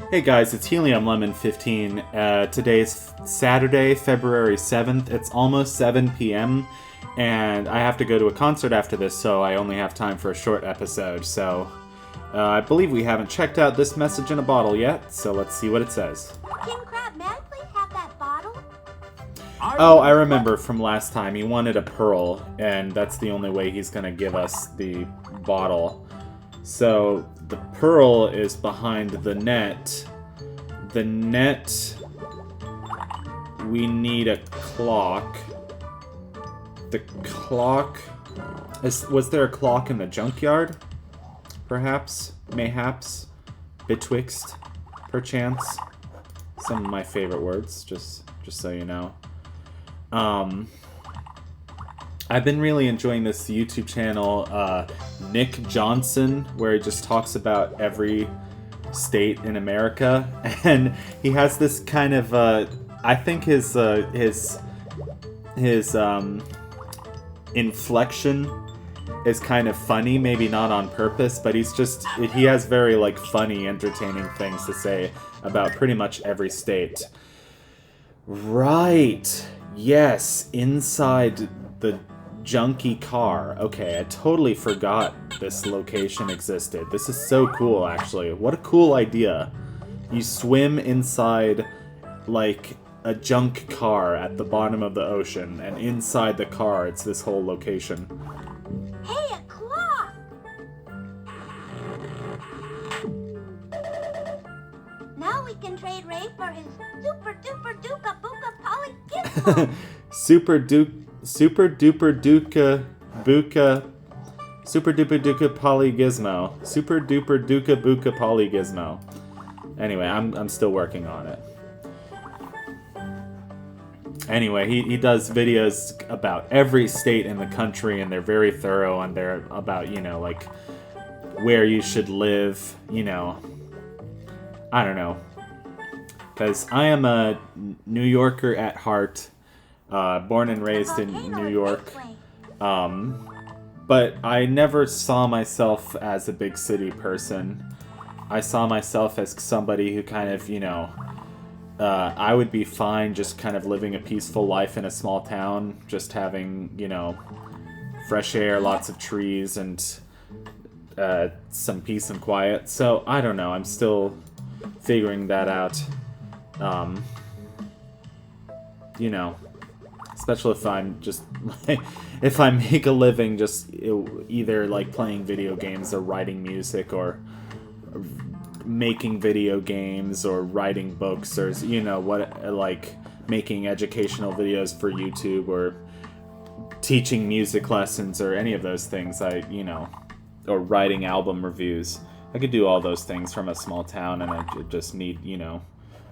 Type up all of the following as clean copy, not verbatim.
Hey guys, it's Helium Lemon 15. Today's Saturday, February 7th. It's almost 7 p.m. and I have to go to a concert after this, so I only have time for a short episode. So, I believe we haven't checked out this message in a bottle yet, so let's see what it says. King Crab, may I please have that bottle? Oh, I remember from last time. He wanted a pearl, and that's the only way he's gonna give us the bottle. So, the pearl is behind the net. The net... We need a clock. The clock... Was there a clock in the junkyard? Perhaps? Mayhaps? Betwixt? Perchance? Some of my favorite words, just so you know. I've been really enjoying this YouTube channel, Nick Johnson, where he just talks about every state in America, and he has this kind of, I think his inflection is kind of funny, maybe not on purpose, but he has very, like, funny, entertaining things to say about pretty much every state. Right, yes, inside the junky car. Okay, I totally forgot this location existed. This is so cool, actually. What a cool idea. You swim inside, like, a junk car at the bottom of the ocean, and inside the car, it's this whole location. Hey, a clock! Now we can trade Ray for his super duper duka buka poly gizmo. Super duper duka buka super duper duka polygizmo. Super duper duka buka polygizmo. Anyway, I'm still working on it. Anyway, he does videos about every state in the country, and they're very thorough, and they're about, you know, like, where you should live, you know. I don't know. Because I am a New Yorker at heart. Born and raised in New York, but I never saw myself as a big city person. I saw myself as somebody who kind of, you know, I would be fine just kind of living a peaceful life in a small town, just having, you know, fresh air, lots of trees, and some peace and quiet. So, I don't know, I'm still figuring that out. You know, especially if I'm just, if I make a living just either, like, playing video games or writing music or making video games or writing books or, you know, what, like, making educational videos for YouTube or teaching music lessons or any of those things, you know, or writing album reviews. I could do all those things from a small town, and I just need, you know,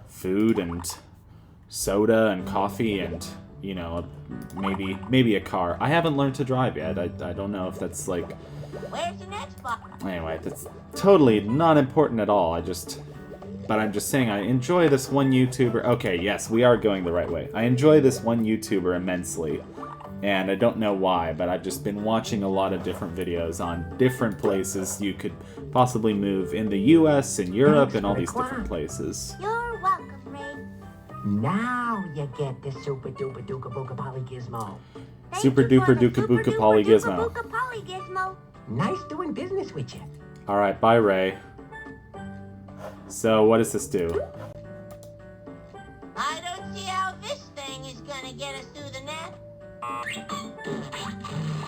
food and soda and coffee and, you know, maybe a car. I haven't learned to drive yet. I don't know if that's, like... Where's your next spot? Anyway, that's totally not important at all. But I'm just saying I enjoy this one YouTuber. Okay, yes, we are going the right way. I enjoy this one YouTuber immensely. And I don't know why, but I've just been watching a lot of different videos on different places you could possibly move in the US and Europe and all these different places. You're welcome, Ray. Now you get the super duper duka buka polygizmo. Super duper duka buka polygizmo. Buka polygizmo. Nice doing business with you. Alright, bye, Ray. So, what does this do? I don't see how this thing is gonna get us through the net.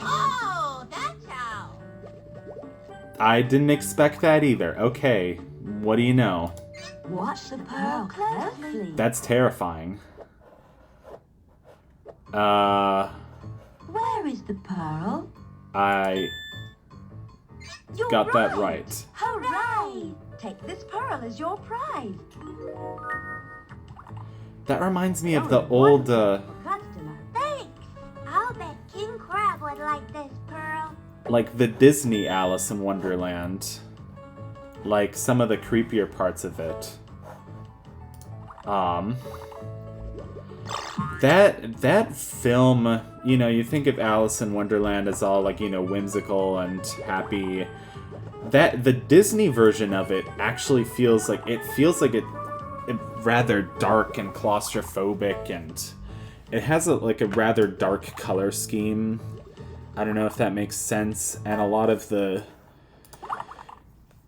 Oh, that's how. I didn't expect that either. Okay, what do you know? Watch the pearl closely. That's terrifying. Where is the pearl? I You're got that right. Hooray! Take this pearl as your prize. That reminds me of the old, Customer. Thanks. I'll bet King Crab would like this pearl. like the Disney Alice in Wonderland. Like some of the creepier parts of it. That film, you know, you think of Alice in Wonderland as all, like, you know, whimsical and happy, that the Disney version of it actually feels like it rather dark and claustrophobic, and it has a rather dark color scheme. I don't know if that makes sense, and a lot of the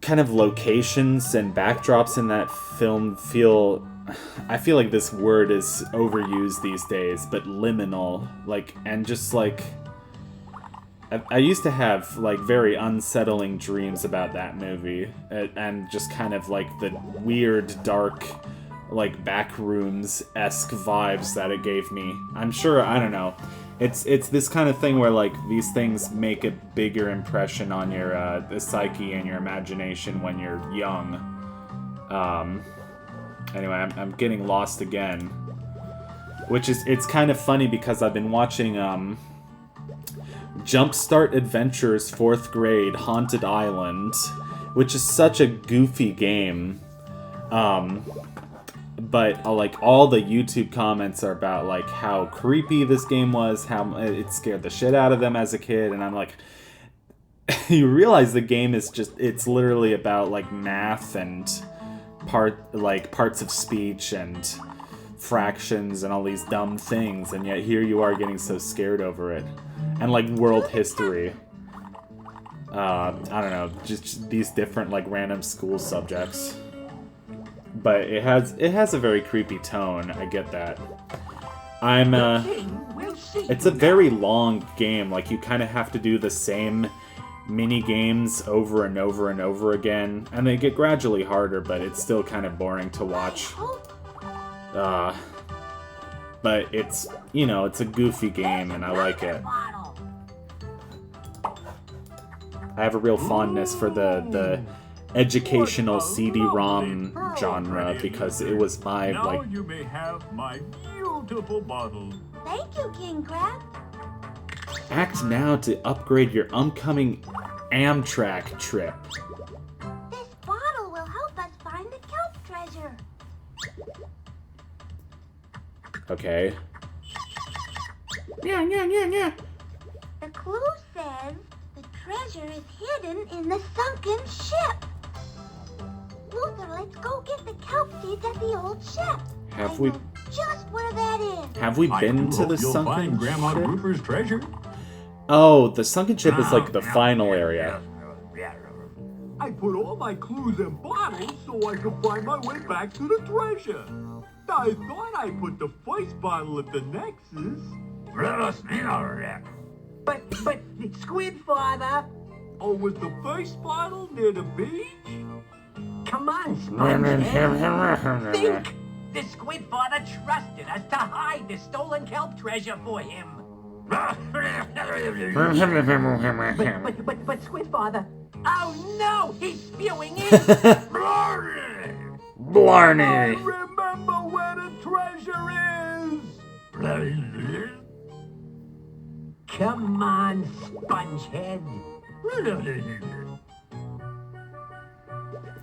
kind of locations and backdrops in that film I feel like this word is overused these days, but liminal, and just I used to have very unsettling dreams about that movie, and just kind of the weird, dark, back rooms-esque vibes that it gave me. I'm sure, I don't know. It's this kind of thing where these things make a bigger impression on your the psyche and your imagination when you're young. Anyway, I'm getting lost again, which it's kind of funny because I've been watching Jumpstart Adventures 4th Grade Haunted Island, which is such a goofy game. But all the YouTube comments are about how creepy this game was, how it scared the shit out of them as a kid, and I'm like, you realize the game is it's literally about math and parts of speech and fractions and all these dumb things, and yet here you are getting so scared over it. And world history. I don't know, just these different random school subjects. But it has a very creepy tone. I get that. It's a very long game. You kind of have to do the same mini games over and over and over again, and they get gradually harder, but it's still kind of boring to watch. But it's it's a goofy game, and I like it. I have a real fondness for the educational CD-ROM genre because it was my Now you may have my beautiful bottle. Thank you, King Crab. Act now to upgrade your upcoming Amtrak trip. This bottle will help us find the kelp treasure. Okay. The clue says the treasure is hidden in the sunken ship. Luther, let's go get the kelp seeds at the old ship. Have we? Just where that is. Have we been to the You'll sunken find Grandma ship? Grouper's treasure. Oh, the sunken ship is the final area. I put all my clues in bottles so I could find my way back to the treasure. I thought I put the first bottle at the Nexus. But, Squid Father, Oh, was the first bottle near the beach? come on, Spongehead. Think! The Squid Father trusted us to hide the stolen kelp treasure for him. But Squid Father, oh no, he's spewing in! Blarney! Remember where the treasure is! Come on, Spongehead.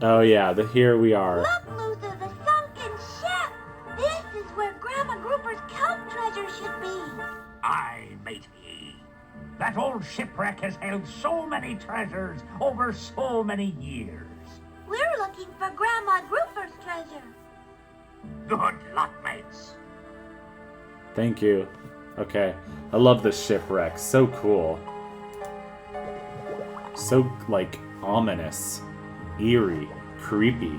Oh yeah, here we are. Look, Luther, the sunken ship. This is where Grandma Grouper's kelp treasure should be. Aye, matey. That old shipwreck has held so many treasures over so many years. We're looking for Grandma Grouper's treasure. Good luck, mates. Thank you. Okay. I love this shipwreck. So cool. So, ominous. Eerie. Creepy.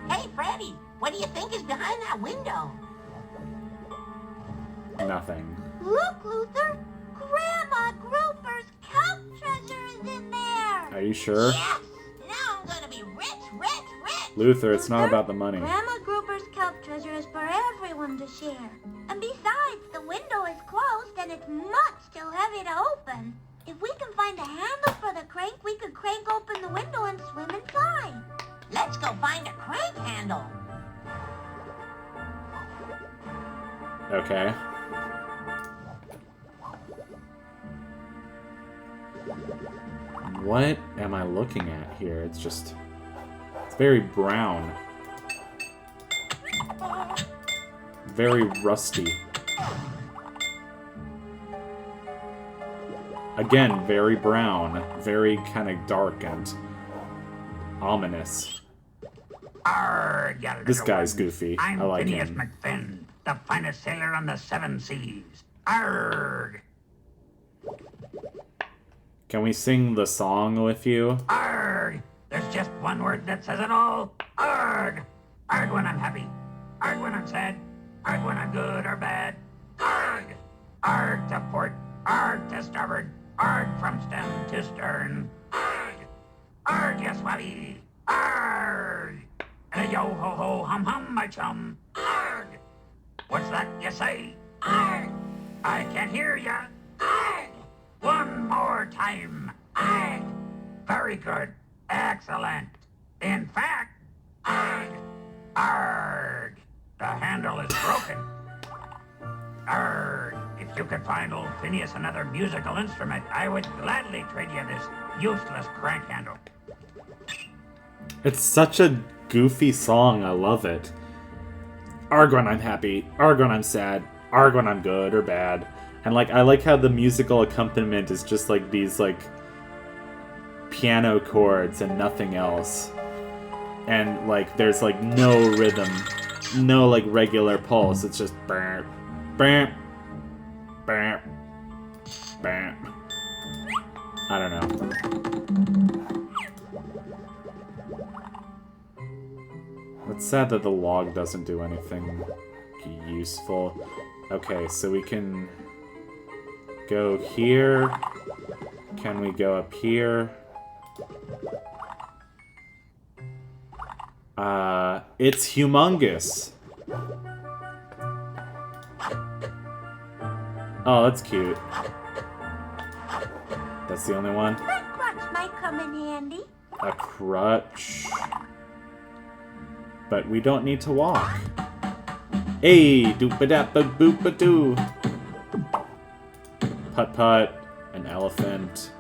Hey, Freddi, what do you think is behind that window? Nothing. Look, Luther. Grandma Grouper's kelp treasure is in there. Are you sure? Yes. Now I'm gonna be rich. Luther, it's not about the money. Grandma Grouper's kelp treasure is for everyone to share. And besides, the window is closed and it's much too heavy to open. If we can find a handle for the crank, we could crank open the window and swim inside. Let's go find a crank handle. Okay. What am I looking at here? It's very brown. Very rusty. Again, very brown. Very kind of dark and Ominous. Arrgh, you This little guy's ones. goofy. I'm I like Phineas him. McFinn, the finest sailor on the 7 seas. Arrgh! Can we sing the song with you? Arrgh! There's just one word that says it all. Arrgh! Arrgh when I'm happy. Arrgh when I'm sad. Arrgh when I'm good or bad. Arrgh! Arrgh to port. Arrgh to starboard. Arrgh from stem to stern. Arrgh! Arrgh, you swabby. Arrgh! And a yo-ho-ho, hum-hum, my chum. Arrgh! What's that you say? Arrgh! I can't hear ya. Arrgh! One more time. Arrgh! Very good. Excellent. In fact, arrgh! Arrgh! The handle is broken. Arrgh! If you could find old Phineas another musical instrument, I would gladly trade you this useless crank handle. It's such a goofy song. I love it. Arrgh when I'm happy. Arrgh when I'm sad. Arrgh when I'm good or bad. And like, I like how the musical accompaniment is just like these like piano chords and nothing else. And like, there's like no rhythm, no like regular pulse. It's just bam, bam, bam, bam. I don't know. It's sad that the log doesn't do anything useful. Okay, so we can go here. Can we go up here? It's humongous. Oh, that's cute. That's the only one? That crutch might come in handy. A crutch. But we don't need to walk. Hey, doop-a-dap-a-boop-a-doo. Putt-putt, an elephant.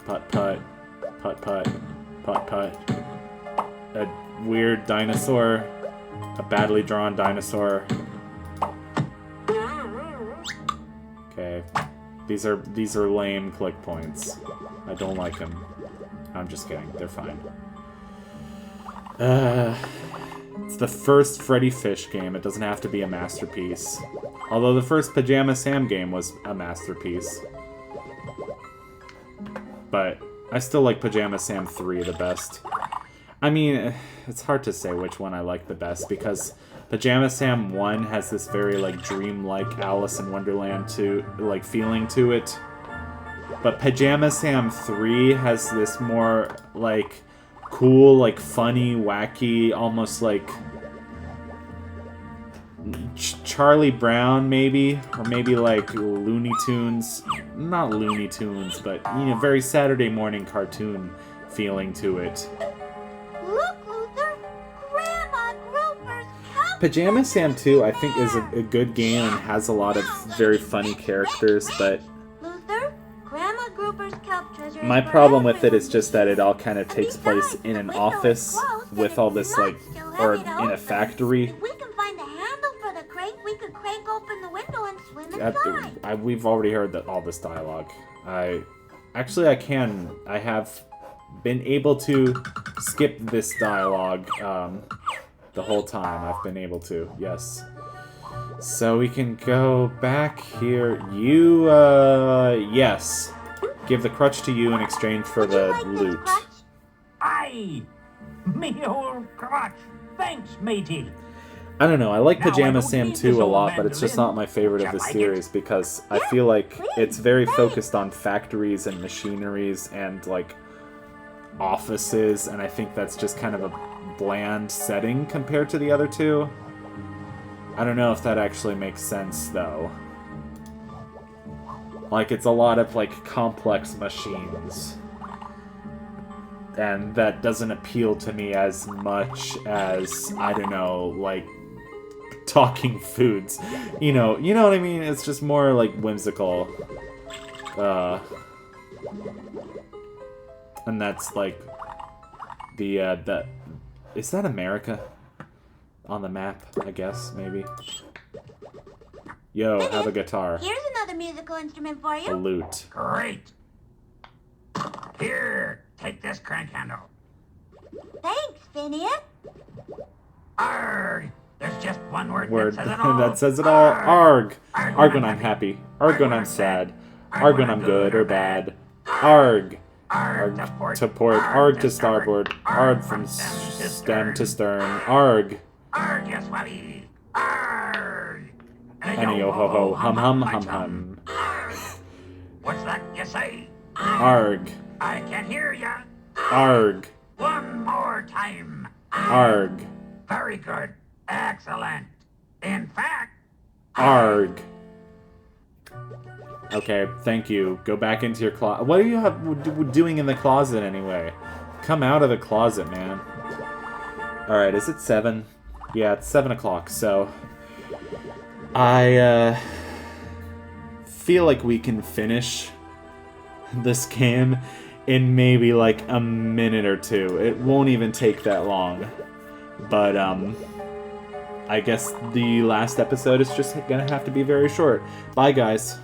Putt-putt, putt-putt, putt-putt. A weird dinosaur. A badly drawn dinosaur. Okay. These are lame click points. I don't like them. I'm just kidding. They're fine. It's the first Freddi Fish game. It doesn't have to be a masterpiece. Although the first Pajama Sam game was a masterpiece. But I still like Pajama Sam 3 the best. I mean, it's hard to say which one I like the best because Pajama Sam 1 has this very like dreamlike Alice in Wonderland feeling to it. But Pajama Sam 3 has this more like cool, like funny, wacky, almost like Charlie Brown maybe, or maybe like Looney Tunes, not Looney Tunes, but you know, very Saturday morning cartoon feeling to it. Look, Luther! Grandma Grouper's Kelp Pajama Sam 2 I think is there. a good game and has a lot of very funny characters, but Luther, Grandma Grouper's Kelp treasure. my problem with it is just that it all kind of takes place in an office with all this like, or in a factory. If we can find a handle for the crank, we could crank open the window and swim inside. We've already heard all this dialogue. I have been able to skip this dialogue the whole time. I've been able to, yes. So we can go back here. You, yes. Give the crutch to you in exchange for Would you the like this loot. crutch? Aye! Me old crotch. Thanks, matey. I don't know, I like Now, I Pajama don't Sam need 2 this a old lot, but it's just mandolin. not my favorite of Shall the I get- series because I Yeah, feel like please, it's very thanks. focused on factories and machineries and like offices, and I think that's just kind of a bland setting compared to the other two. I don't know if that actually makes sense though. Like, it's a lot of like complex machines. And that doesn't appeal to me as much as, I don't know, like talking foods. You know what I mean? It's just more like whimsical. And that's like the is that America? On the map, I guess, maybe. Yo, have a guitar. Here's another musical instrument for A you. lute. Great. Here, take this crank handle. Thanks, Phineas. Arg! There's just one word Word that says it all. that says it all. Arg. Arg when I'm happy. happy. Arg when I'm sad. Arg when I'm good or bad. Arg. Arg To port. Arg to starboard. Arg from stem to stern. Arg. Arg, yes, Wally. Arg! And a yo ho ho. Hum hum hum hum. What's that you say? Arg. I can't hear ya. Arg. One more time. Arg. Very good. Excellent. In fact, Arg. Okay, thank you. Go back into your closet. What are you doing in the closet anyway? Come out of the closet, man. Alright, is it 7? Yeah, it's 7 o'clock, so... I, feel like we can finish this game in maybe, like, a minute or two. It won't even take that long. But, I guess the last episode is just gonna have to be very short. Bye, guys.